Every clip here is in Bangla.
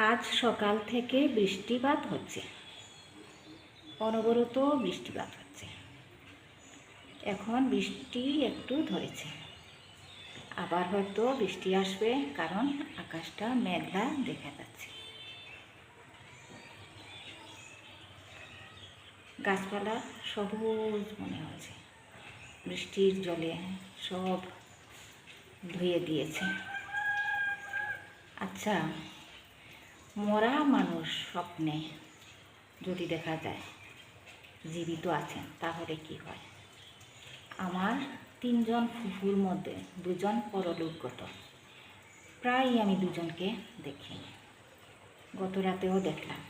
আজ সকাল থেকে বৃষ্টিপাত হচ্ছে, অনবরত বৃষ্টিপাত হচ্ছে। এখন বৃষ্টি একটু ধরেছে, আবার হয়তো বৃষ্টি আসবে, কারণ আকাশটা মেঘলা দেখা যাচ্ছে। গাছপালা সবুজ মনে হচ্ছে, বৃষ্টির জলে সব ধুয়ে দিয়েছে। আচ্ছা, মরা মানুষ স্বপ্নে যদি দেখা যায় জীবিত আছেন, তাহলে কি হয়? আমার 3 জন ফুফুর মধ্যে 2 জন পরলোকগত। প্রায় আমি 2 জনকে দেখি, গত রাতেও দেখলাম।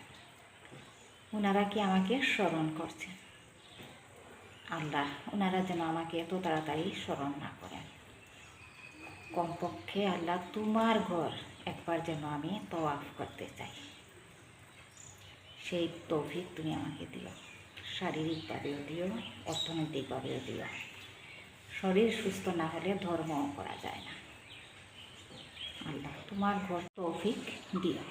ওনারা কি আমাকে স্মরণ করছেন? আল্লাহ, ওনারা যেন আমাকে এত তাড়াতাড়ি স্মরণ না করেন। কমপক্ষে আল্লাহ, তোমার ঘর একবার যেন আমি তওয়াফ করতে চাই, সেই তৌফিক তুমি আমাকে দিও। শারীরিকভাবেও দিও, অর্থনৈতিকভাবেও দিও। শরীর সুস্থ না হলে ধর্মও করা যায় না। আল্লাহ, তোমার ঘর তৌফিক দিও।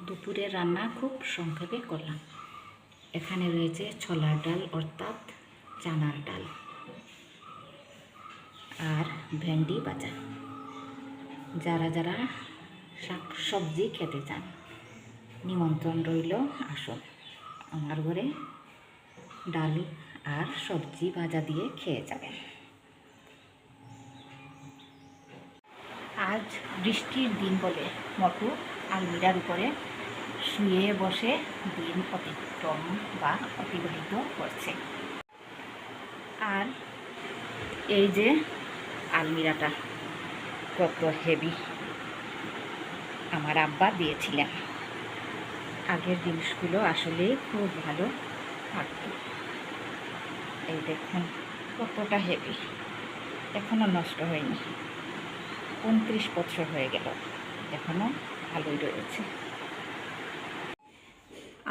দুপুরের রান্না খুব সংক্ষেপে করলাম। এখানে রয়েছে ছোলার ডাল অর্থাৎ চানার ডাল আর ভেন্ডি ভাজা। যারা যারা শাক সবজি খেতে চান, নিমন্ত্রণ রইল, আসুন আমার ঘরে ডাল আর সবজি ভাজা দিয়ে খেয়ে যাবেন। আজ বৃষ্টির দিন বলে মটু আলমিরার উপরে শুয়ে বসে দিন অতিক্রম বা অতিবাহিত করছে। আর এই যে আলমিরাটা কত হেভি, আমার আব্বা দিয়েছিলেন। আগের জিনিসগুলো আসলে খুব ভালো থাকতো। এই দেখুন কতটা হেভি, এখনও নষ্ট হয়নি। 29 বছর হয়ে গেল, এখনও ভালোই রয়েছে।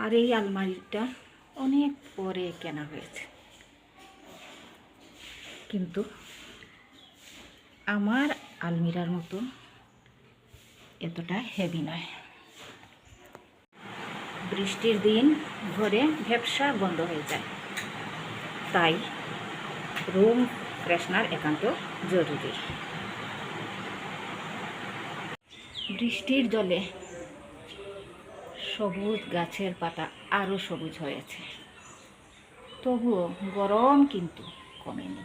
আর এই আলমারিটা অনেক পরে কেনা হয়েছে, কিন্তু আমার আলমিরার মতো এতটা হেভি নয়। বৃষ্টির দিন ঘরে ব্যবসা বন্ধ হয়ে যায়, তাই রুম ফ্রেশনার একান্ত জরুরি। বৃষ্টির জলে সবুজ গাছের পাতা আরও সবুজ হয়েছে, তবুও গরম কিন্তু কমেনি।